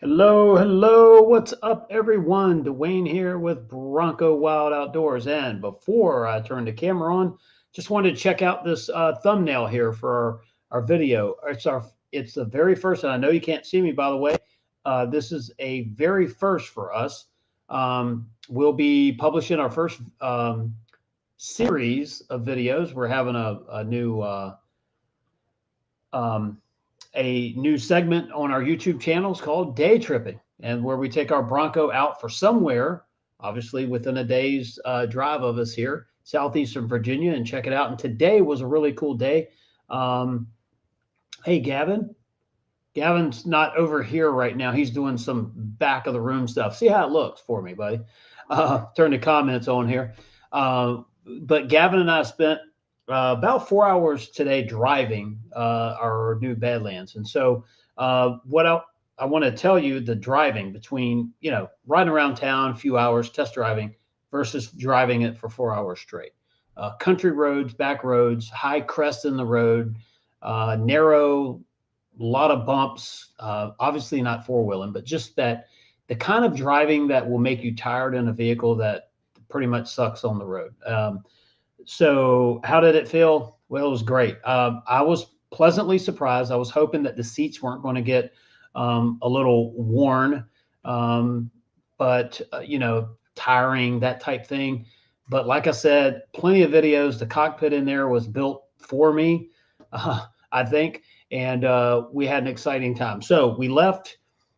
Hello, hello. What's up, everyone? Duane here with Bronco Wild Outdoors. And before I turn the camera on, just wanted to check out this thumbnail here for our video. It's the very first, and I know you can't see me, by the way. This is a very first for us. We'll be publishing our first series of videos. We're having um, a new segment on our YouTube channels called Day Tripping, and where we take our Bronco out for somewhere, obviously within a day's drive of us here, southeastern Virginia, and check it out. And today was a really cool day. Hey, Gavin. Gavin's not over here right now. He's doing some back of the room stuff. See how it looks for me, buddy. Turn the comments on here. But Gavin and I spent about 4 hours today driving our new Badlands. And so what I want to tell you, the driving between, riding around town a few hours, test driving versus driving it for 4 hours straight. Country roads, back roads, high crest in the road, narrow, a lot of bumps, obviously not four-wheeling, but just that the kind of driving that will make you tired in a vehicle that pretty much sucks on the road. So how did it feel? Well, it was great. I was pleasantly surprised. I was hoping that the seats weren't going to get a little worn, but tiring, that type thing. But like I said, plenty of videos. The cockpit in there was built for me, I think, and we had an exciting time. So we left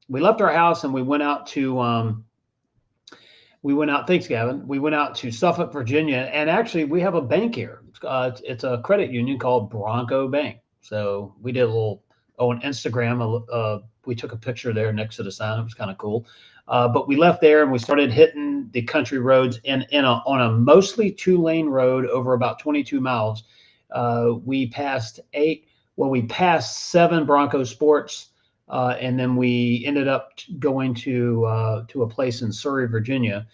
our house and we went out to thanks, Gavin. We went out to Suffolk, Virginia, and actually we have a bank here. It's a credit union called Bronco Bank. So we did a little on Instagram. We took a picture there next to the sign. It was kind of cool. But we left there and we started hitting the country roads on a mostly two-lane road over about 22 miles. We passed seven Bronco Sports. And then we ended up going to a place in Surrey, Virginia.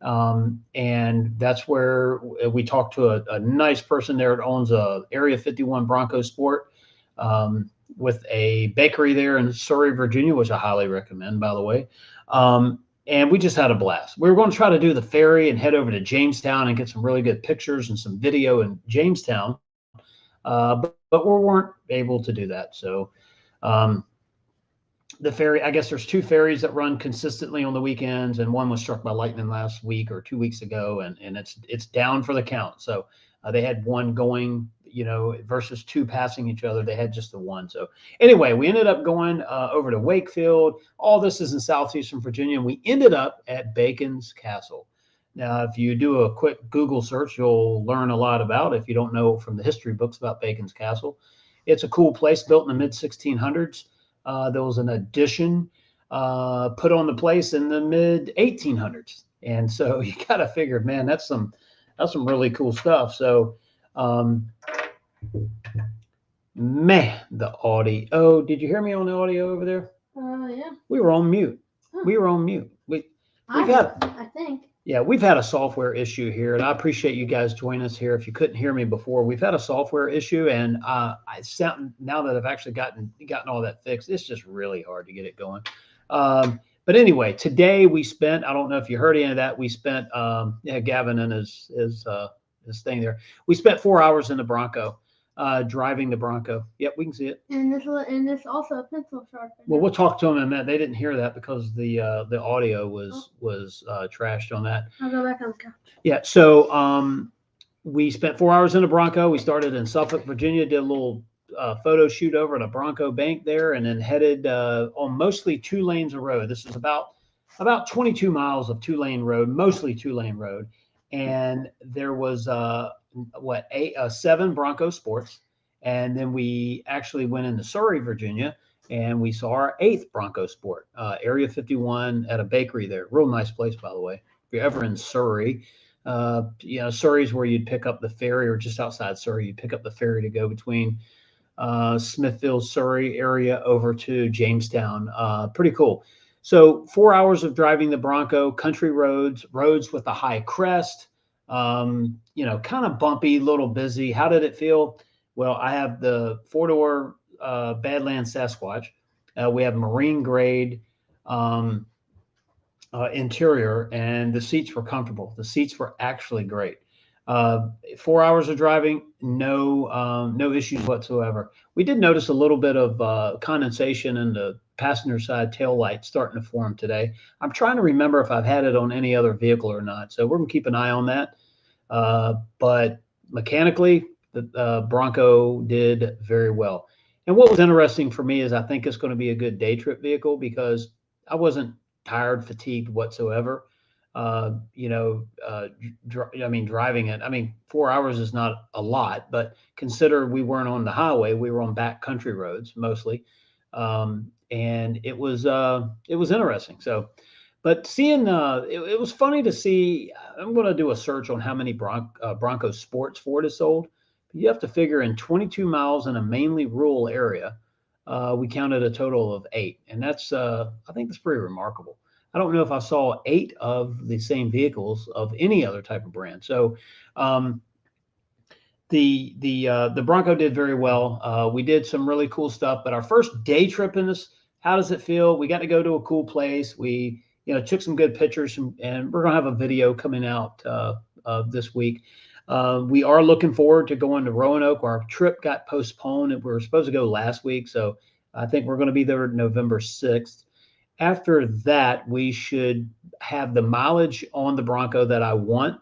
And that's where we talked to a nice person there that owns a Area 51 Bronco Sport with a bakery there in Surrey, Virginia, which I highly recommend, by the way. And we just had a blast. We were going to try to do the ferry and head over to Jamestown and get some really good pictures and some video in Jamestown. But we weren't able to do that. So the ferry, I guess there's two ferries that run consistently on the weekends, and one was struck by lightning last week or 2 weeks ago, and it's down for the count. So they had one going, versus two passing each other. They had just the one. So anyway, we ended up going over to Wakefield. All this is in southeastern Virginia, and we ended up at Bacon's Castle. Now, if you do a quick Google search, you'll learn a lot about it if you don't know from the history books about Bacon's Castle. It's a cool place built in the mid-1600s. There was an addition put on the place in the mid 1800s, and so you got to figure, man, that's some really cool stuff. So, man, the audio. Did you hear me on the audio over there? Yeah. We were on mute. Huh. We were on mute. I think. Yeah, we've had a software issue here, and I appreciate you guys joining us here. If you couldn't hear me before, we've had a software issue, and now that I've actually gotten all that fixed, it's just really hard to get it going. But anyway, today we spent, I don't know if you heard any of that, we spent Gavin and his thing there. We spent 4 hours in the Bronco, driving the Bronco. Yep, we can see it. And this also a pencil sharpener. Well, we'll talk to them in a minute. They didn't hear that because the audio was trashed on that. I'll go back on the couch. Yeah. So we spent 4 hours in the Bronco. We started in Suffolk, Virginia, did a little photo shoot over at a Bronco bank there, and then headed on mostly 2 lanes of road. This is about 22 miles of 2-lane road, mostly 2-lane road. And there was 7 Bronco Sports. And then we actually went into Surrey, Virginia, and we saw our 8th Bronco Sport, Area 51 at a bakery there. Real nice place, by the way. If you're ever in Surrey, Surrey's where you'd pick up the ferry, or just outside Surrey, you'd pick up the ferry to go between Smithfield, Surrey area over to Jamestown. Pretty cool. So 4 hours of driving the Bronco, country roads with a high crest, kind of bumpy, little busy. How did it feel? Well, I have the 4-door Badlands Sasquatch. We have marine grade um, interior, and the seats were comfortable. The seats were actually great. 4 hours of driving, no issues whatsoever. We did notice a little bit of condensation in the passenger side tail light starting to form today. I'm trying to remember if I've had it on any other vehicle or not, so we're gonna keep an eye on that. But mechanically, the Bronco did very well. And what was interesting for me is I think it's going to be a good day trip vehicle because I wasn't tired, fatigued whatsoever. I mean, driving it. I mean, 4 hours is not a lot, but consider we weren't on the highway; we were on back country roads mostly, and it was interesting. So, but seeing it was funny to see. I'm going to do a search on how many Bronco Sports Ford has sold. You have to figure in 22 miles in a mainly rural area, we counted a total of 8, and that's I think that's pretty remarkable. I don't know if I saw 8 of the same vehicles of any other type of brand. So um, the Bronco did very well. We did some really cool stuff, but our first day trip in this, how does it feel? We got to go to a cool place. We took some good pictures, and we're gonna have a video coming out this week. We are looking forward to going to Roanoke. Our trip got postponed, and we were supposed to go last week, so I think we're going to be there November 6th. After that, we should have the mileage on the Bronco that I want,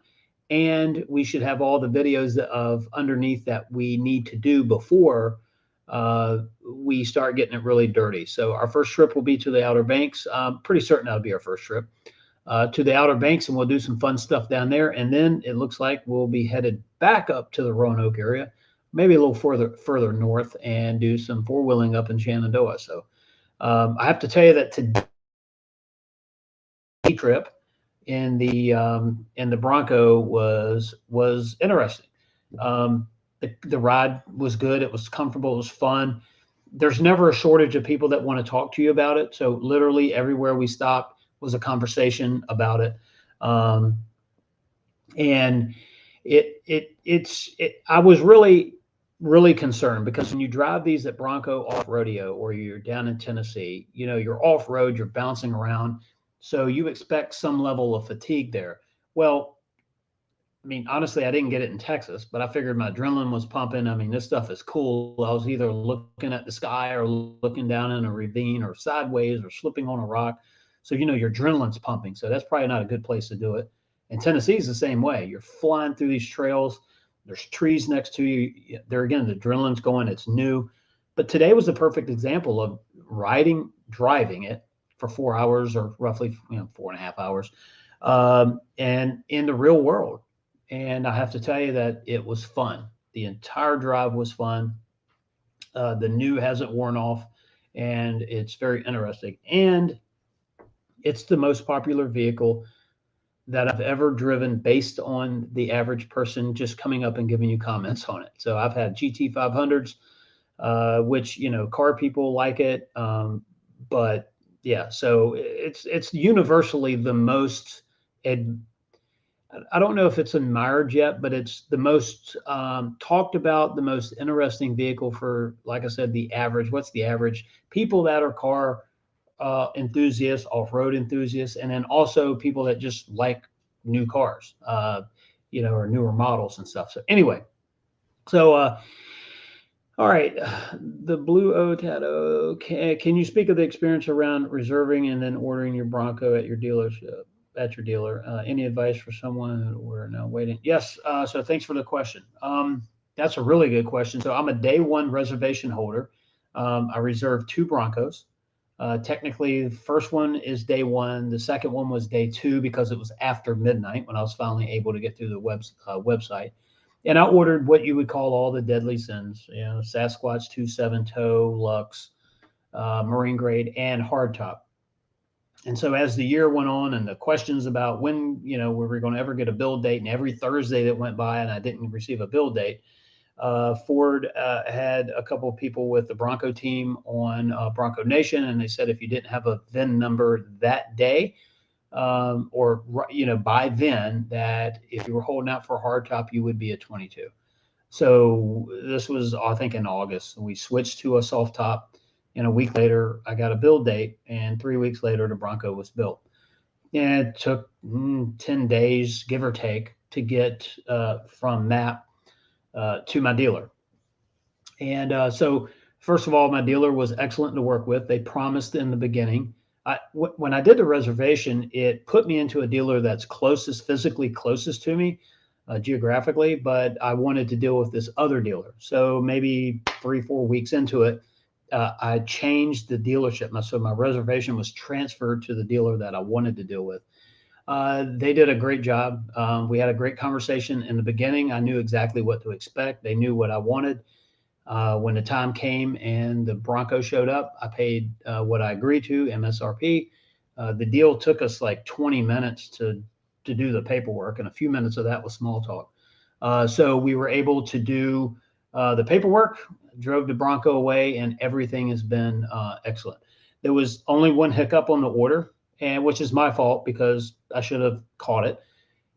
and we should have all the videos of underneath that we need to do before we start getting it really dirty. So our first trip will be to the Outer Banks. I'm pretty certain that'll be our first trip to the Outer Banks, and we'll do some fun stuff down there. And then it looks like we'll be headed back up to the Roanoke area, maybe a little further north, and do some four wheeling up in Shenandoah. So I have to tell you that today trip in the Bronco was interesting. The ride was good. It was comfortable. It was fun. There's never a shortage of people that want to talk to you about it. So literally everywhere we stopped was a conversation about it. Um, and I was really concerned because when you drive these at Bronco off rodeo or you're down in Tennessee, you're off road, you're bouncing around, so you expect some level of fatigue there. Well, I mean, honestly, I didn't get it in Texas, but I figured my adrenaline was pumping. I mean, this stuff is cool. I was either looking at the sky or looking down in a ravine or sideways or slipping on a rock. So, your adrenaline's pumping. So that's probably not a good place to do it. And Tennessee's the same way. You're flying through these trails. There's trees next to you. There again, the adrenaline's going. It's new. But today was the perfect example of driving it for 4 hours or roughly, 4.5 hours, and in the real world. And I have to tell you that it was fun. The entire drive was fun. The new hasn't worn off, and it's very interesting. And it's the most popular vehicle that I've ever driven based on the average person just coming up and giving you comments on it. So I've had GT 500s, which, car people like it. But yeah, so it's universally the most I don't know if it's admired yet, but it's the most talked about, the most interesting vehicle for, like I said, the average. What's the average? People that are car enthusiasts, off-road enthusiasts, and then also people that just like new cars, or newer models and stuff. So anyway, all right, the Blue O Tato. Can you speak of the experience around reserving and then ordering your Bronco at your dealership? At your dealer. Any advice for someone who are now waiting? Yes. So thanks for the question. That's a really good question. So I'm a day one reservation holder. I reserved 2 Broncos. Technically, the first one is day one. The second one was day 2 because it was after midnight when I was finally able to get through the website. And I ordered what you would call all the deadly sins, Sasquatch 2.7 tow, Lux, marine grade, and hardtop. And so as the year went on and the questions about when, were we going to ever get a build date, and every Thursday that went by and I didn't receive a build date, Ford had a couple of people with the Bronco team on Bronco Nation, and they said if you didn't have a VIN number that day, or by then, that if you were holding out for a hardtop, you would be a 22. So this was, I think, in August. We switched to a soft top, And a week later, I got a build date, and 3 weeks later, the Bronco was built. And it took 10 days, give or take, to get from that to my dealer. And so, first of all, my dealer was excellent to work with. They promised in the beginning. When I did the reservation, it put me into a dealer that's closest, physically closest to me, geographically, but I wanted to deal with this other dealer. So maybe 3, 4 weeks into it, I changed the dealership. So my reservation was transferred to the dealer that I wanted to deal with. They did a great job. We had a great conversation in the beginning. I knew exactly what to expect. They knew what I wanted. When the time came and the Bronco showed up, I paid what I agreed to, MSRP. The deal took us like 20 minutes to do the paperwork, and a few minutes of that was small talk. So we were able to do the paperwork, drove the Bronco away, and everything has been excellent. There was only one hiccup on the order, and which is my fault because I should have caught it.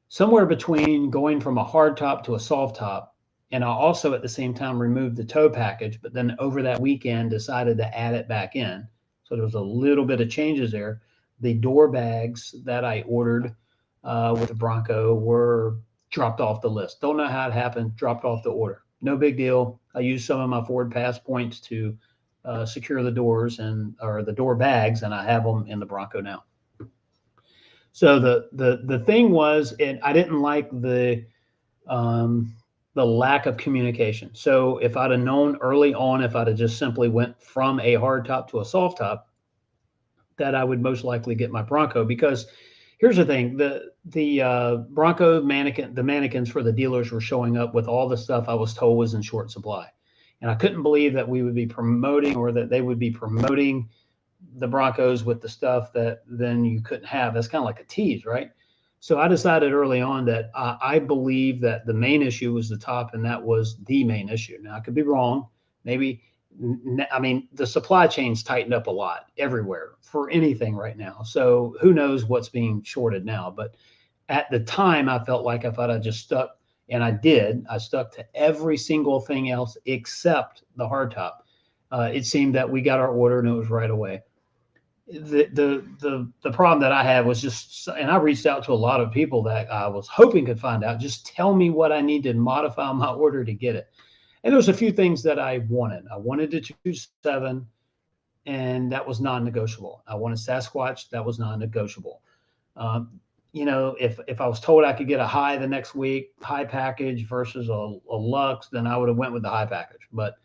Somewhere between going from a hard top to a soft top, and I also at the same time removed the tow package, but then over that weekend decided to add it back in. So there was a little bit of changes there. The door bags that I ordered with the Bronco were dropped off the list. Don't know how it happened, dropped off the order. No big deal. I used some of my Ford Pass points to secure the doors or the door bags, and I have them in the Bronco now. So the thing was, and I didn't like the lack of communication. So if I'd have known early on, if I'd have just simply went from a hard top to a soft top, that I would most likely get my Bronco. Because here's the thing: the Bronco the mannequins for the dealers were showing up with all the stuff I was told was in short supply, and I couldn't believe that we would be promoting, or that they would be promoting the Broncos with the stuff that then you couldn't have. That's kind of like a tease, right? So I decided early on that I believe that the main issue was the top, and that was the main issue. Now I could be wrong. Maybe, I mean, the supply chain's tightened up a lot everywhere for anything right now. So who knows what's being shorted now? But at the time, I felt like if I'd just stuck, and I did, I stuck to every single thing else except the hardtop. It seemed that we got our order and it was right away. The problem that I had was just, and I reached out to a lot of people that I was hoping could find out. Just tell me what I need to modify my order to get it. And there was a few things that I wanted. I wanted the 2.7, and that was non-negotiable. I wanted Sasquatch, that was non-negotiable. If I was told I could get a high the next week, high package versus a Lux, then I would have went with the high package. But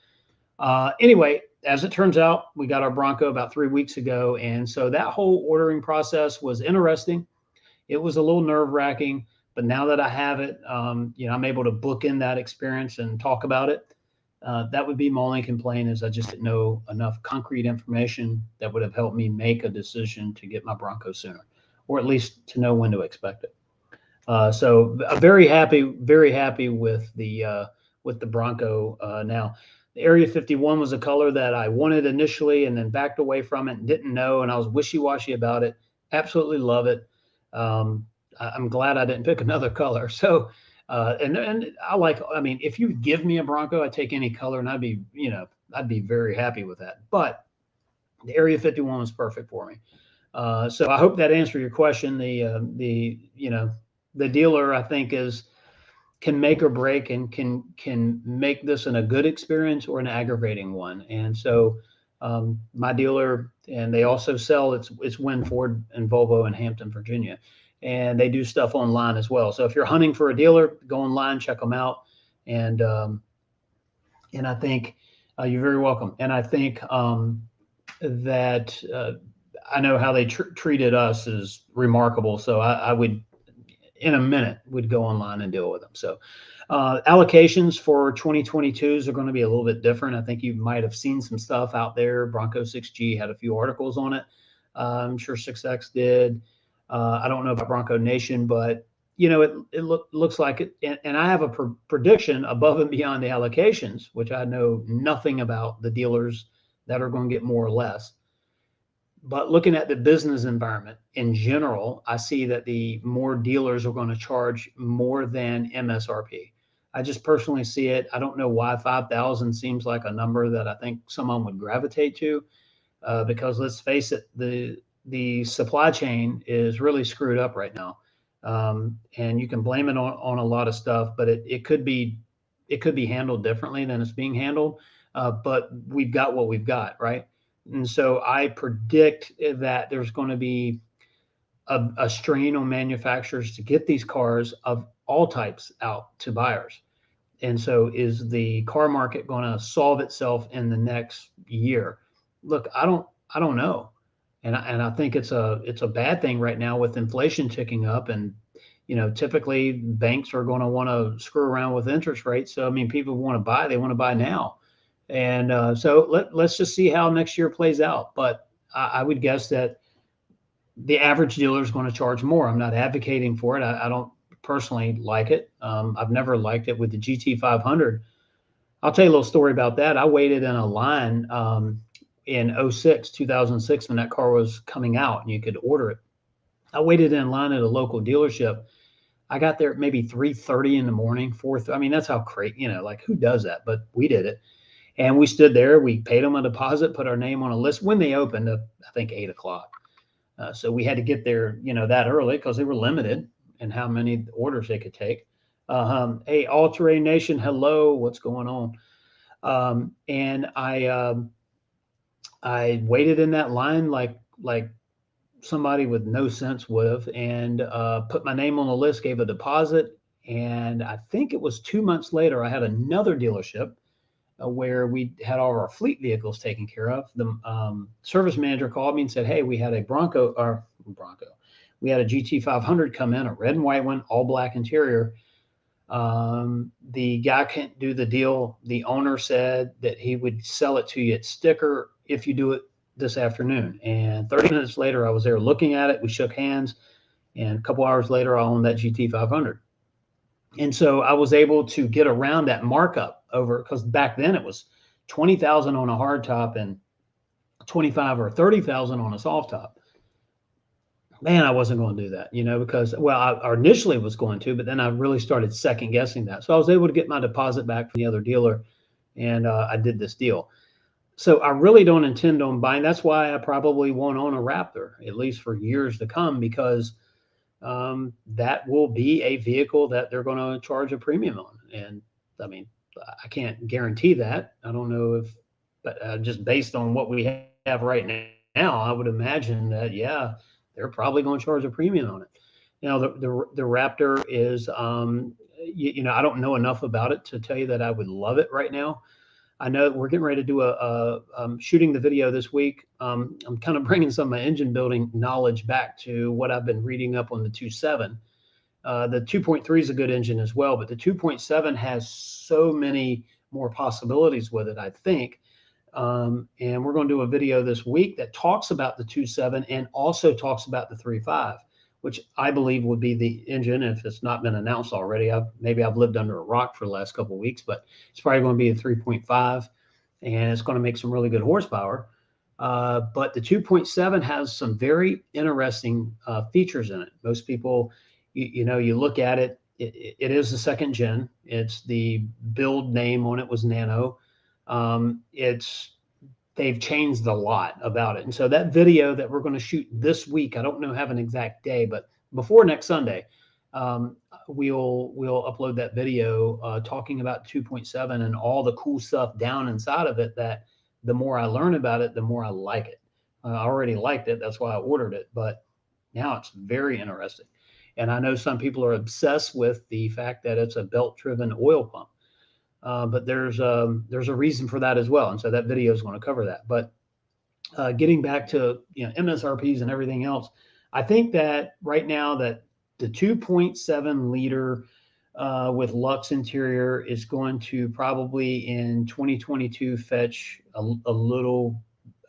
anyway, as it turns out, we got our Bronco about 3 weeks ago. And so that whole ordering process was interesting. It was a little nerve wracking, but now that I have it, I'm able to book in that experience and talk about it. That would be my only complaint, is I just didn't know enough concrete information that would have helped me make a decision to get my Bronco sooner, or at least to know when to expect it. So very happy with the Bronco now. The Area 51 was a color that I wanted initially and then backed away from it and didn't know, and I was wishy-washy about it. Absolutely love it. I'm glad I didn't pick another color. So, and I mean, if you give me a Bronco, I'd take any color, and I'd be very happy with that. But the Area 51 was perfect for me. So I hope that answered your question. The dealer, I think, can make or break, and can make this in a good experience or an aggravating one. And so my dealer, and they also sell, it's Win Ford and Volvo in Hampton, Virginia, and they do stuff online as well. So if you're hunting for a dealer, go online, check them out, and I think you're very welcome. And I think that I know how they treated us is remarkable. So I would, in a minute, would go online and deal with them. So allocations for 2022s are going to be a little bit different. I think you might have seen some stuff out there. Bronco 6G had a few articles on it. I'm sure 6X did. I don't know about Bronco Nation, but it looks like it. And I have a prediction above and beyond the allocations, which I know nothing about the dealers that are going to get more or less. But looking at the business environment in general, I see that the more dealers are going to charge more than MSRP. I just personally see it. I don't know why 5,000 seems like a number that I think someone would gravitate to. because let's face it, the supply chain is really screwed up right now, and you can blame it on a lot of stuff, but it could be handled differently than it's being handled. But we've got what we've got, right? And so I predict that there's going to be a strain on manufacturers to get these cars of all types out to buyers. And so, is the car market going to solve itself in the next year? Look, I don't know, and I think it's a bad thing right now with inflation ticking up, and typically banks are going to want to screw around with interest rates. So I mean, people want to buy, they want to buy now, and so let's just see how next year plays out. But I would guess that the average dealer is going to charge more. I'm not advocating for it. I don't personally like it. I've never liked it with the GT 500. I'll tell you a little story about that. I waited in a line in 2006, when that car was coming out and you could order it. I waited in line at a local dealership. I got there at maybe 3:30 in the morning, 4. I mean, that's how crazy, like who does that? But we did it. And we stood there. We paid them a deposit, put our name on a list when they opened up, I think 8 o'clock. So we had to get there, that early because they were limited in how many orders they could take. Hey, All Terrain Nation, hello, what's going on? And I waited in that line like somebody with no sense would have, and put my name on the list, gave a deposit, and I think it was 2 months later I had another dealership where we had all of our fleet vehicles taken care of. The service manager called me and said, "Hey, we had a Bronco. We had a GT 500 come in, a red and white one, all black interior. The guy can't do the deal. The owner said that he would sell it to you at sticker if you do it this afternoon." And 30 minutes later, I was there looking at it. We shook hands, and a couple hours later, I owned that GT 500. And so I was able to get around that markup over, because back then it was 20,000 on a hard top and 25 or 30,000 on a soft top. Man, I wasn't going to do that, because, well, I initially was going to, but then I really started second guessing that. So I was able to get my deposit back from the other dealer, and I did this deal. So I really don't intend on buying. That's why I probably won't own a Raptor, at least for years to come, because that will be a vehicle that they're going to charge a premium on. And I mean, I can't guarantee that. I don't know if, but just based on what we have right now, I would imagine that, yeah, they're probably going to charge a premium on it. The Raptor is, I don't know enough about it to tell you that I would love it right now. I know we're getting ready to do shooting the video this week. I'm kind of bringing some of my engine building knowledge back to what I've been reading up on the 2.7. The 2.3 is a good engine as well, but the 2.7 has so many more possibilities with it, I think. And we're going to do a video this week that talks about the 2.7 and also talks about the 3.5, which I believe would be the engine, if it's not been announced already. Maybe I've lived under a rock for the last couple of weeks, but it's probably going to be a 3.5, and it's going to make some really good horsepower. But the 2.7 has some very interesting features in it. Most people, you look at it, it is the second gen. It's the build name on it was Nano. They've changed a lot about it. And so that video that we're going to shoot this week, I don't know, have an exact day, but before next Sunday, we'll upload that video talking about 2.7 and all the cool stuff down inside of it, that the more I learn about it, the more I like it. I already liked it. That's why I ordered it. But now it's very interesting. And I know some people are obsessed with the fact that it's a belt-driven oil pump. But there's a reason for that as well, and so that video is going to cover that. But getting back to MSRPs and everything else, I think that right now that the 2.7 liter with Lux interior is going to probably in 2022 fetch a little.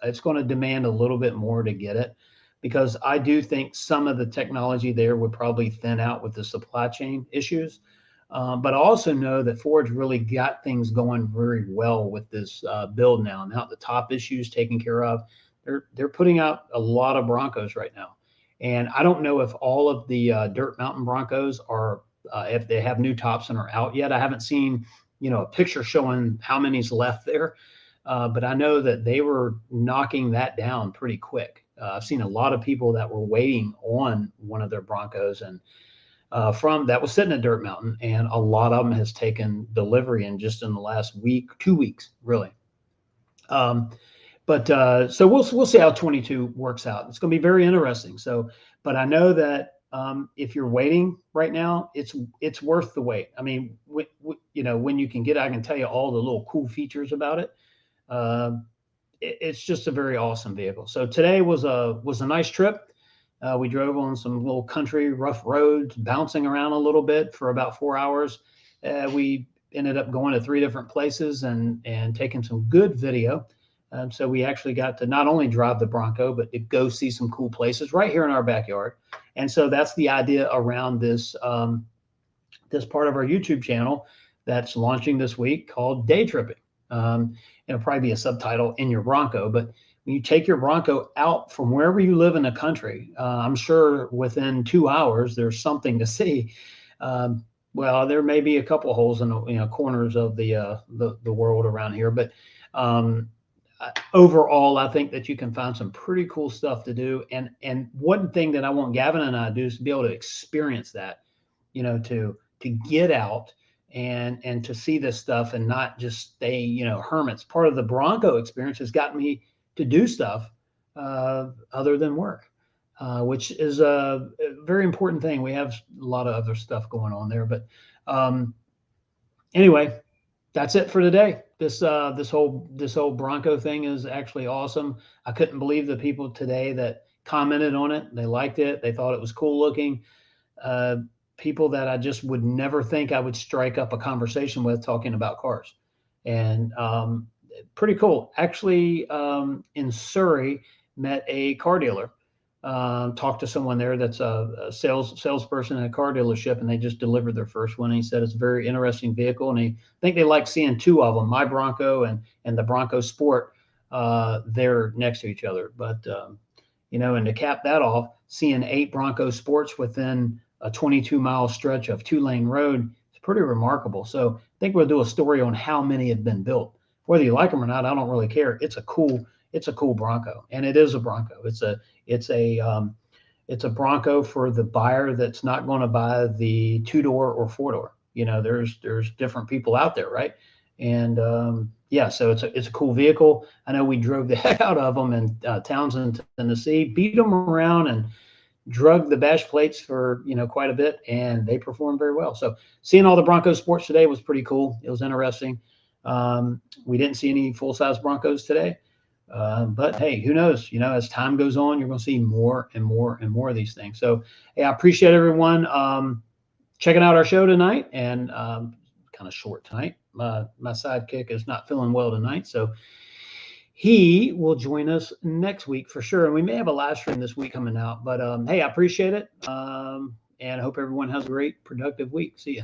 It's going to demand a little bit more to get it, because I do think some of the technology there would probably thin out with the supply chain issues. But I also know that Ford's really got things going very well with this build now. Now the top issues taken care of. They're putting out a lot of Broncos right now, and I don't know if all of the dirt mountain Broncos are if they have new tops and are out yet. I haven't seen a picture showing how many's left there. but I know that they were knocking that down pretty quick. I've seen a lot of people that were waiting on one of their Broncos, and from that was sitting at Dirt Mountain, and a lot of them has taken delivery in just in the last week, 2 weeks, really. Um, but so we'll see how 22 works out. It's going to be very interesting. So, but I know that if you're waiting right now, it's worth the wait. I mean, when you can get, I can tell you all the little cool features about it. Uh, it's just a very awesome vehicle. So today was a nice trip. We drove on some little country rough roads, bouncing around a little bit for about 4 hours. We ended up going to 3 different places and taking some good video. So we actually got to not only drive the Bronco, but to go see some cool places right here in our backyard. And so that's the idea around this part of our YouTube channel that's launching this week called Day Tripping. It'll probably be a subtitle in your Bronco, but when you take your Bronco out from wherever you live in the country, I'm sure within 2 hours there's something to see. Well, there may be a couple holes in the corners of the world around here, but overall, I think that you can find some pretty cool stuff to do. And one thing that I want Gavin and I to do is to be able to experience that, to get out and to see this stuff and not just stay, hermits. Part of the Bronco experience has gotten me to do stuff other than work, which is a very important thing. We have a lot of other stuff going on there, but anyway, that's it for today. This whole Bronco thing is actually awesome. I couldn't believe the people today that commented on it. They liked it. They thought it was cool looking. People that I just would never think I would strike up a conversation with talking about cars, and pretty cool. Actually, in Surrey, met a car dealer. Talked to someone there that's a salesperson at a car dealership, and they just delivered their first one. And he said it's a very interesting vehicle, and I think they like seeing 2 of them, my Bronco and the Bronco Sport, there next to each other. But and to cap that off, seeing 8 Bronco Sports within a 22-mile stretch of 2-lane road is pretty remarkable. So I think we'll do a story on how many have been built. Whether you like them or not, I don't really care. It's a cool Bronco, and it is a Bronco. It's a Bronco for the buyer that's not going to buy the 2-door or 4-door. There's different people out there, right? And so it's a cool vehicle. I know we drove the heck out of them in Townsend, Tennessee, beat them around and drug the bash plates for quite a bit, and they performed very well. So seeing all the Bronco Sports today was pretty cool. It was interesting. We didn't see any full-size Broncos today. But hey, who knows? As time goes on, you're going to see more and more and more of these things. So, hey, I appreciate everyone checking out our show tonight, and kind of short tonight. My sidekick is not feeling well tonight, so he will join us next week for sure. And we may have a live stream this week coming out. But hey, I appreciate it, and I hope everyone has a great, productive week. See ya.